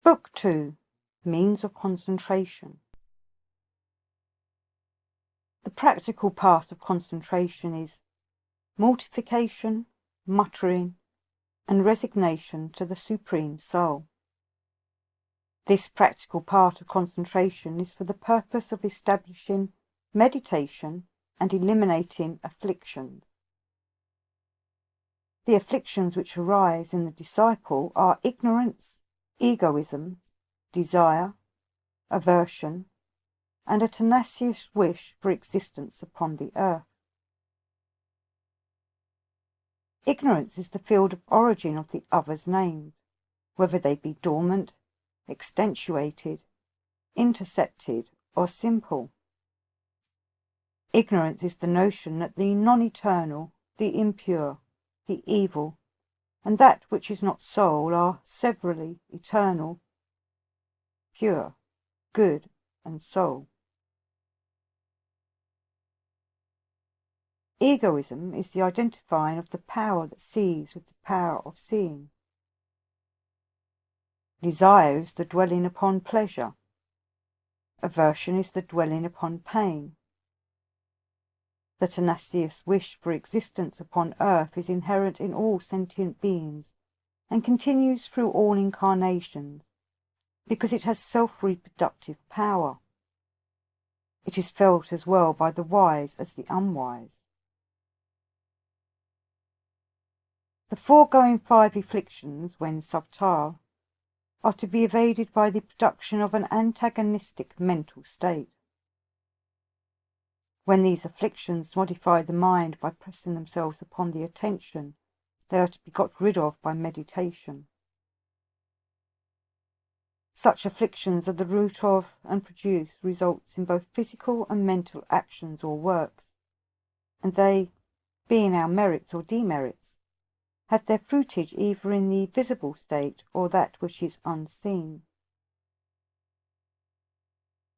Book 2. Means of Concentration. The practical path of concentration is mortification, muttering, and resignation to the Supreme Soul. This practical part of concentration is for the purpose of establishing meditation and eliminating afflictions. The afflictions which arise in the disciple are ignorance, egoism, desire, aversion, and a tenacious wish for existence upon the earth. Ignorance is the field of origin of the others named, whether they be dormant, extenuated, intercepted, or simple. Ignorance is the notion that the non-eternal, the impure, the evil, and that which is not soul are severally eternal, pure, good, and soul. Egoism is the identifying of the power that sees with the power of seeing. Desire is the dwelling upon pleasure. Aversion is the dwelling upon pain. The tenacious wish for existence upon earth is inherent in all sentient beings and continues through all incarnations because it has self-reproductive power. It is felt as well by the wise as the unwise. The foregoing 5 afflictions, when subtile, are to be evaded by the production of an antagonistic mental state. When these afflictions modify the mind by pressing themselves upon the attention, they are to be got rid of by meditation. Such afflictions are the root of and produce results in both physical and mental actions or works, and they, being our merits or demerits, have their fruitage either in the visible state or that which is unseen.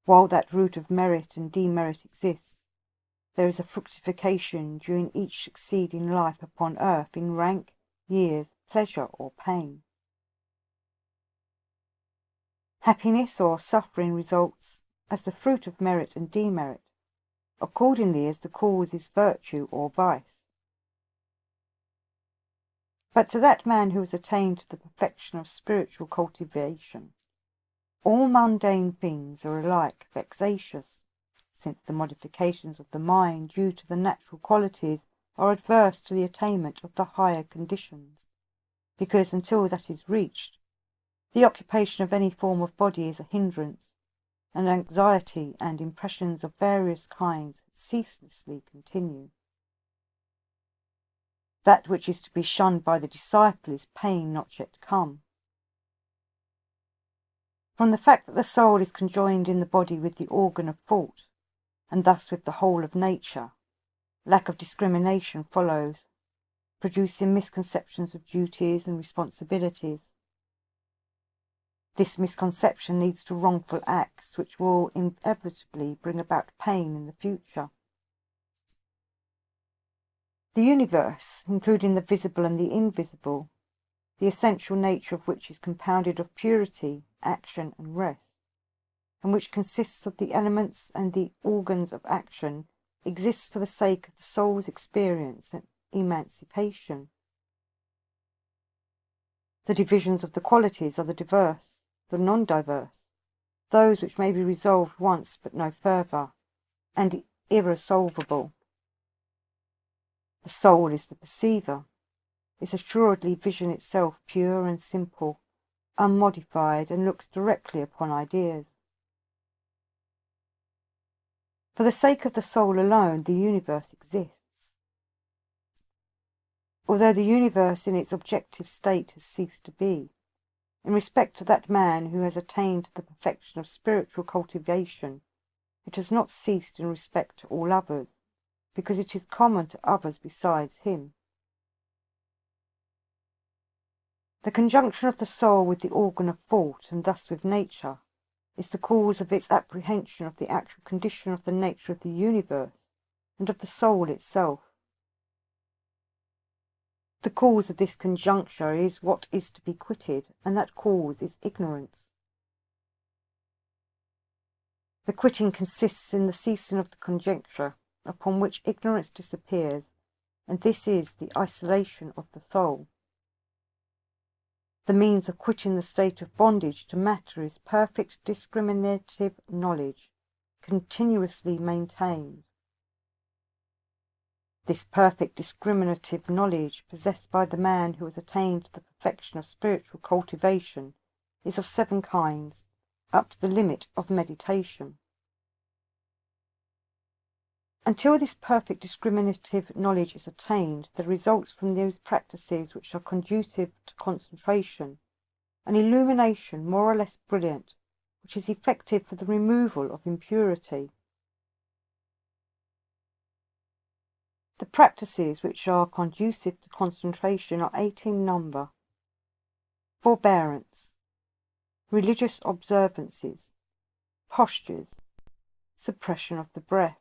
While that root of merit and demerit exists, there is a fructification during each succeeding life upon earth in rank, years, pleasure, or pain. Happiness or suffering results as the fruit of merit and demerit, accordingly as the cause is virtue or vice. But to that man who has attained to the perfection of spiritual cultivation, all mundane things are alike vexatious, since the modifications of the mind due to the natural qualities are adverse to the attainment of the higher conditions, because until that is reached, the occupation of any form of body is a hindrance, and anxiety and impressions of various kinds ceaselessly continue. That which is to be shunned by the disciple is pain not yet come. From the fact that the soul is conjoined in the body with the organ of thought, and thus with the whole of nature, lack of discrimination follows, producing misconceptions of duties and responsibilities. This misconception leads to wrongful acts which will inevitably bring about pain in the future. The universe, including the visible and the invisible, the essential nature of which is compounded of purity, action and rest, and which consists of the elements and the organs of action, exists for the sake of the soul's experience and emancipation. The divisions of the qualities are the diverse, the non-diverse, those which may be resolved once but no further, and irresolvable. The soul is the perceiver, is assuredly vision itself pure and simple, unmodified, and looks directly upon ideas. For the sake of the soul alone, the universe exists. Although the universe in its objective state has ceased to be, in respect to that man who has attained to the perfection of spiritual cultivation, it has not ceased in respect to all others, because it is common to others besides him. The conjunction of the soul with the organ of thought, and thus with nature, is the cause of its apprehension of the actual condition of the nature of the universe and of the soul itself. The cause of this conjuncture is what is to be quitted, and that cause is ignorance. The quitting consists in the ceasing of the conjecture, upon which ignorance disappears, and this is the isolation of the soul. The means of quitting the state of bondage to matter is perfect discriminative knowledge, continuously maintained. This perfect discriminative knowledge, possessed by the man who has attained the perfection of spiritual cultivation, is of 7 kinds, up to the limit of meditation. Until this perfect discriminative knowledge is attained, there results from those practices which are conducive to concentration, an illumination more or less brilliant, which is effective for the removal of impurity. The practices which are conducive to concentration are 8 in number: forbearance, religious observances, postures, suppression of the breath,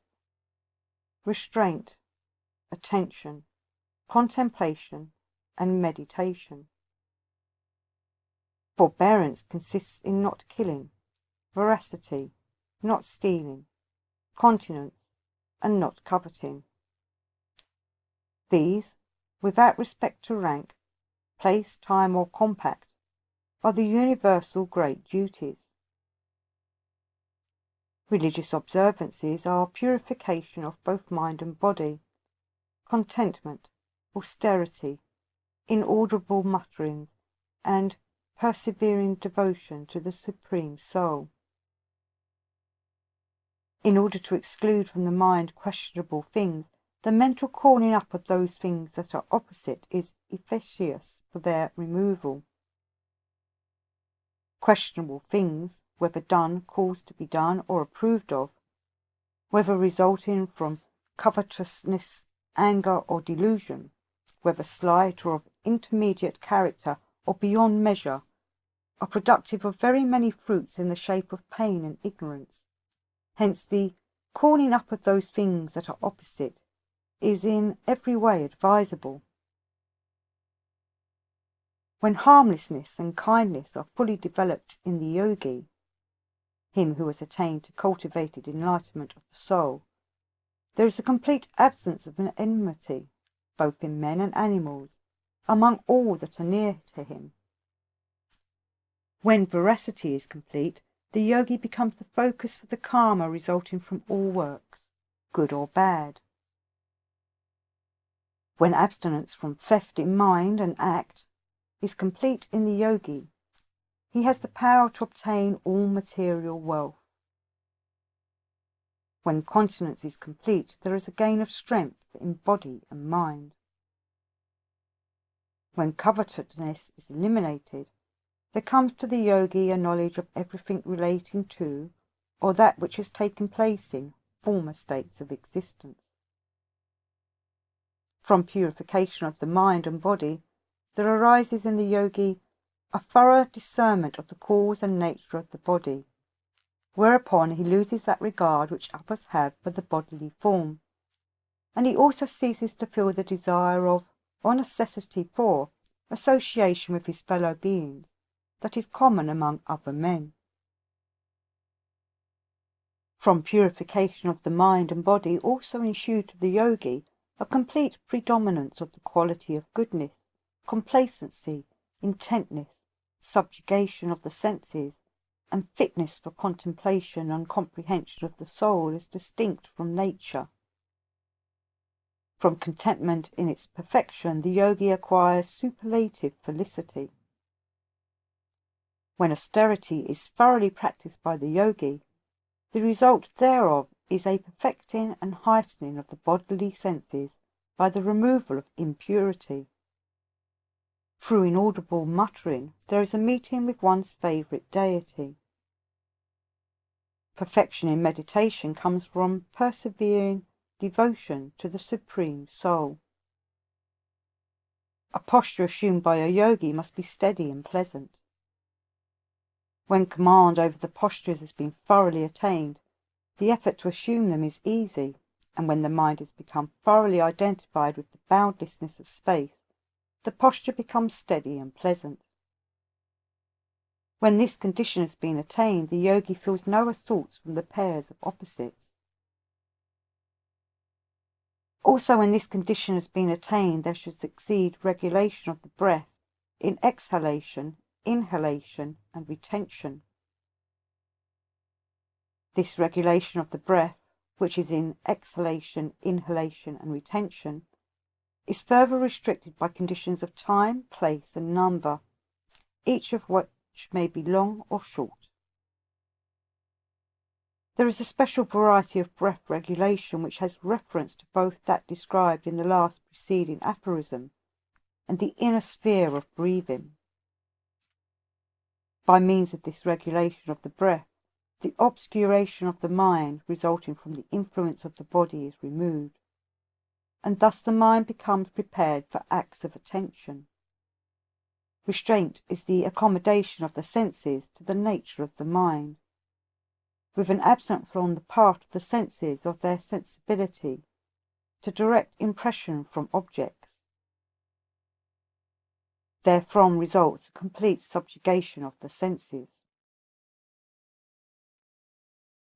restraint, attention, contemplation, and meditation. Forbearance consists in not killing, veracity, not stealing, continence, and not coveting. These, without respect to rank, place, time, or compact, are the universal great duties. Religious observances are purification of both mind and body, contentment, austerity, inaudible mutterings, and persevering devotion to the Supreme Soul. In order to exclude from the mind questionable things, the mental calling up of those things that are opposite is efficacious for their removal. Questionable things, whether done, caused to be done, or approved of, whether resulting from covetousness, anger, or delusion, whether slight or of intermediate character or beyond measure, are productive of very many fruits in the shape of pain and ignorance. Hence the calling up of those things that are opposite is in every way advisable. When harmlessness and kindness are fully developed in the yogi, him who has attained to cultivated enlightenment of the soul, there is a complete absence of an enmity, both in men and animals, among all that are near to him. When veracity is complete, the yogi becomes the focus for the karma resulting from all works, good or bad. When abstinence from theft in mind and act is complete in the yogi, he has the power to obtain all material wealth. When continence is complete, there is a gain of strength in body and mind. When covetousness is eliminated, there comes to the yogi a knowledge of everything relating to, or that which has taken place in, former states of existence. From purification of the mind and body, there arises in the yogi a thorough discernment of the cause and nature of the body, whereupon he loses that regard which others have for the bodily form, and he also ceases to feel the desire of, or necessity for, association with his fellow beings that is common among other men. From purification of the mind and body also ensued to the yogi a complete predominance of the quality of goodness, complacency, intentness, subjugation of the senses, and fitness for contemplation and comprehension of the soul as distinct from nature. From contentment in its perfection, the yogi acquires superlative felicity. When austerity is thoroughly practiced by the yogi, the result thereof is a perfecting and heightening of the bodily senses by the removal of impurity. Through inaudible muttering, there is a meeting with one's favourite deity. Perfection in meditation comes from persevering devotion to the Supreme Soul. A posture assumed by a yogi must be steady and pleasant. When command over the postures has been thoroughly attained, the effort to assume them is easy, and when the mind has become thoroughly identified with the boundlessness of space, the posture becomes steady and pleasant. When this condition has been attained, the yogi feels no assaults from the pairs of opposites. Also, when this condition has been attained, there should succeed regulation of the breath in exhalation, inhalation, and retention. This regulation of the breath, which is in exhalation, inhalation, and retention, is further restricted by conditions of time, place, and number, each of which may be long or short. There is a special variety of breath regulation which has reference to both that described in the last preceding aphorism and the inner sphere of breathing. By means of this regulation of the breath, the obscuration of the mind resulting from the influence of the body is removed, and thus the mind becomes prepared for acts of attention. Restraint is the accommodation of the senses to the nature of the mind, with an absence on the part of the senses of their sensibility to direct impression from objects. Therefrom results a complete subjugation of the senses.